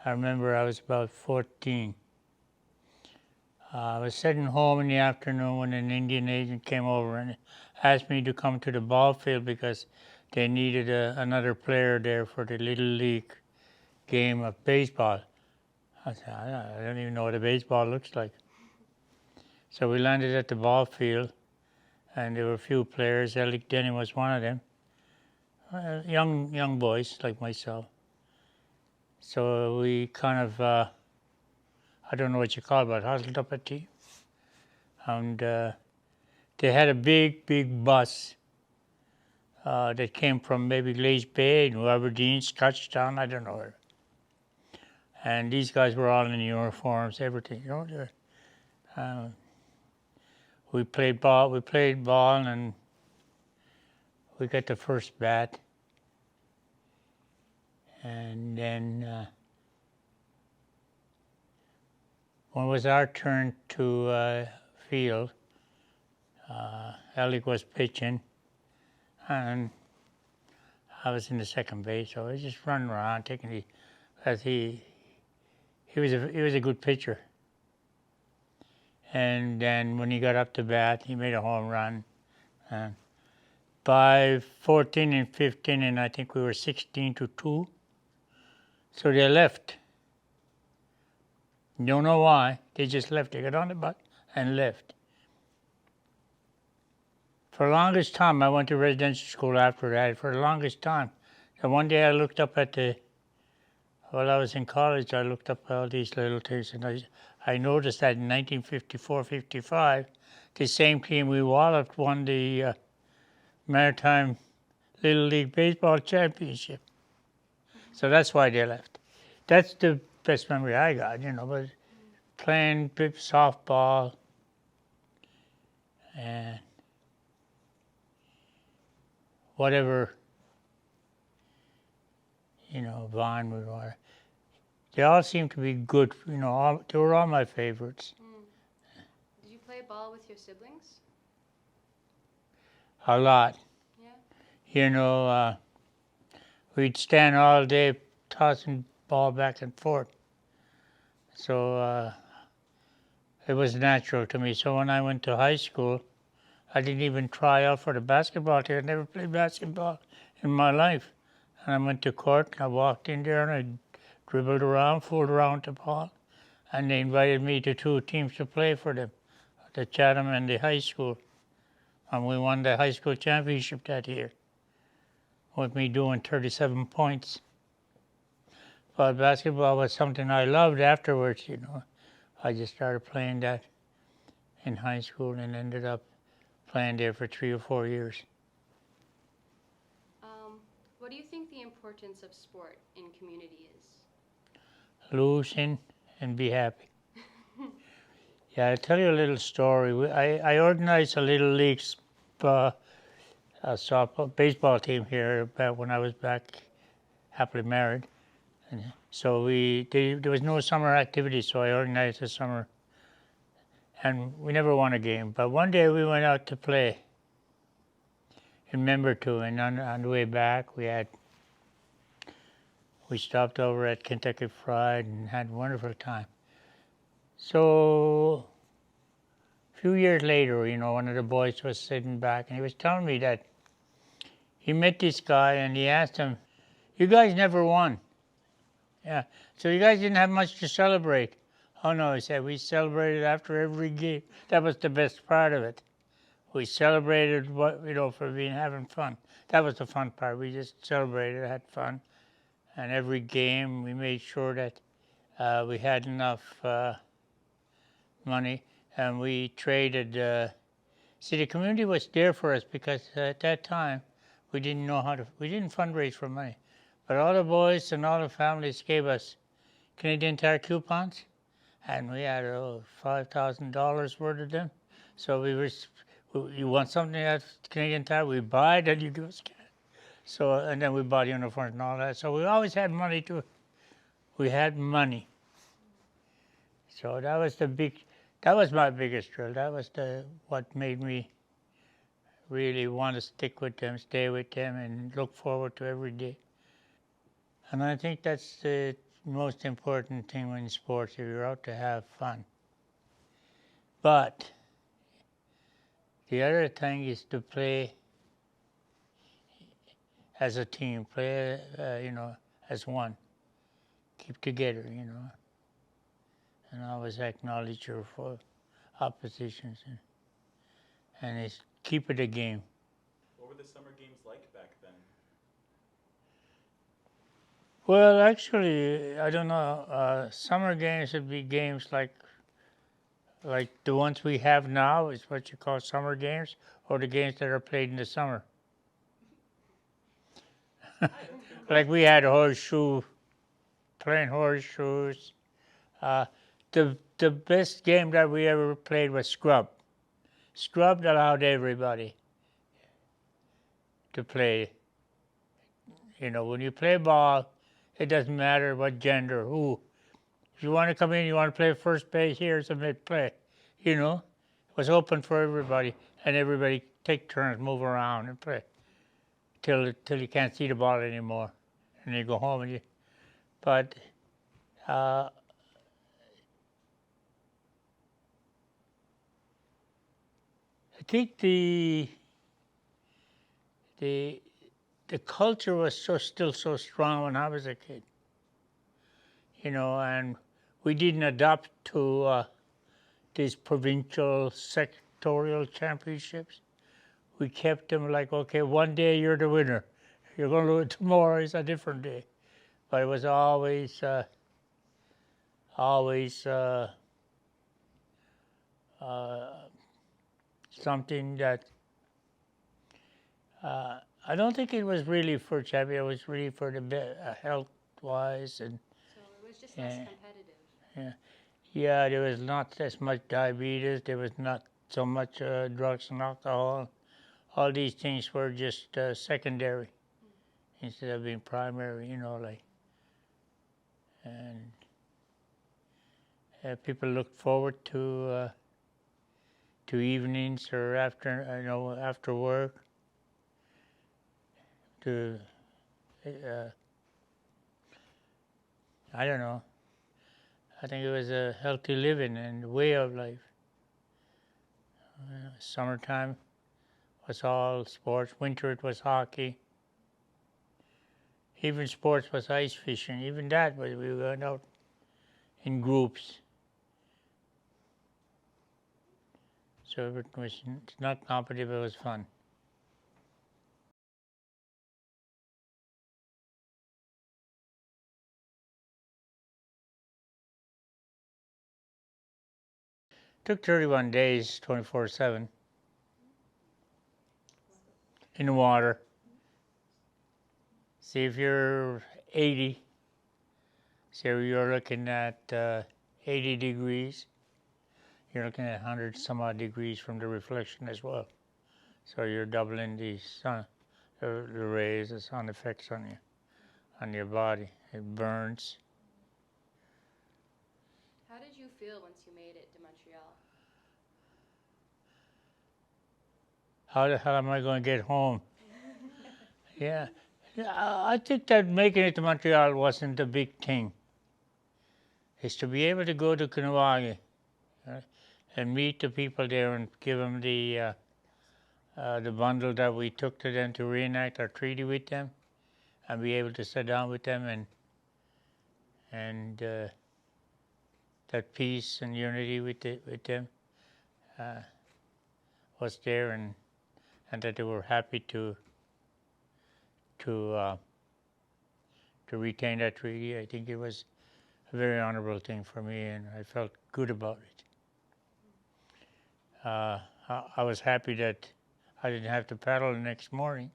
I remember I was about 14. I was sitting home in the afternoon when an Indian agent came over and asked me to come to the ball field because they needed another player there for the Little League game of baseball. I said, I don't even know what a baseball looks like. So we landed at the ball field, and there were a few players. Alec Denny was one of them. Young boys like myself. So we kind of, I don't know what you call it, but huddled up a team. And they had a big bus that came from maybe Glaze Bay, New Aberdeen, Scotchtown, I don't know. And these guys were all in uniforms, everything, you know. We played ball, and we got the first bat. And then when it was our turn to field, Alec was pitching, and I was in the second base, so I was just running around taking the, as he was a good pitcher. And then when he got up to bat, he made a home run. And by 14 and 15, and I think we were 16-2, so they left. Don't know why. They just left. They got on the bus and left. For the longest time, I went to residential school after that. For the longest time. And one day I looked up at while I was in college, I looked up all these little things, and I noticed that in 1954-55, the same team we walloped won the Maritime Little League Baseball Championship. So that's why they left. That's the best memory I got, you know, but playing softball and whatever, you know, Vaughn we were. They all seemed to be good, you know, they were all my favorites. Did you play ball with your siblings? A lot. Yeah. You know, we'd stand all day tossing ball back and forth. So it was natural to me. So when I went to high school, I didn't even try out for the basketball team. I never played basketball in my life. And I went to court, and I walked in there, and I dribbled around, fooled around the ball, and they invited me to two teams to play for them, the Chatham and the high school. And we won the high school championship that year, with me doing 37 points. But basketball was something I loved afterwards, you know. I just started playing that in high school and ended up playing there for 3 or 4 years. What do you think the importance of sport in community is? Losing and be happy. Yeah, I'll tell you a little story. I organized a little league softball, baseball team here back when I was back happily married. And so there was no summer activity, so I organized a summer. And we never won a game. But one day we went out to play in Membertou, and on the way back we stopped over at Kentucky Fried and had a wonderful time. So a few years later, you know, one of the boys was sitting back, and he was telling me that he met this guy, and he asked him, "You guys never won." Yeah, so you guys didn't have much to celebrate. Oh no, he said, we celebrated after every game. That was the best part of it. We celebrated, for having fun. That was the fun part. We just celebrated, had fun. And every game, we made sure that we had enough money, and we traded. See, the community was there for us because at that time, we didn't fundraise for money. But all the boys and all the families gave us Canadian Tire coupons, and we had $5,000 worth of them. So you want something at Canadian Tire, we buy it, and you give us cash. So, and then we bought uniforms and all that. So we always had money we had money. So that was my biggest thrill. That was what made me really want to stick with them, stay with them, and look forward to every day. And I think that's most important thing in sports. You're out to have fun. But the other thing is to play as a team, play, as one. Keep together, and always acknowledge your oppositions and it's keep it a game. What were the summer games like back then? Well, actually, I don't know. Summer games would be games like the ones we have now is what you call summer games, or the games that are played in the summer. Like we had playing horseshoes. The best game that we ever played was scrub. Scrub allowed everybody to play. When you play ball, it doesn't matter what gender, who. If you want to come in, you want to play first base, here's a mid play. It was open for everybody, and everybody take turns, move around and play till you can't see the ball anymore, and you go home. But I think the culture was still so strong when I was a kid, and we didn't adapt to these provincial sectorial championships. We kept them like, okay, one day you're the winner. You're going to lose tomorrow is a different day. But it was always something that I don't think it was really for champion. It was really for the health-wise and. So it was just less competitive. Yeah, there was not as much diabetes. There was not so much drugs and alcohol. All these things were just secondary instead of being primary. And people looked forward to evenings or after work to I don't know. I think it was a healthy living and way of life. Summertime was all sports. Winter it was hockey. Even sports was ice fishing. Even that was we went out in groups. So it was not competitive. It was fun. Took 31 days, 24/7, in the water. See, if you're 80, so you're looking at 80 degrees. You're looking at 100 some odd degrees from the reflection as well. So you're doubling the sun, the rays, the sun effects on your body. It burns. How did you feel once you made it to Montreal? How the hell am I going to get home? Yeah. I think that making it to Montreal wasn't a big thing. It's to be able to go to Kahnawake and meet the people there and give them the bundle that we took to them to reenact our treaty with them, and be able to sit down with them and that peace and unity with them was there, and that they were happy to retain that treaty. I think it was a very honorable thing for me, and I felt good about it. I was happy that I didn't have to paddle the next morning.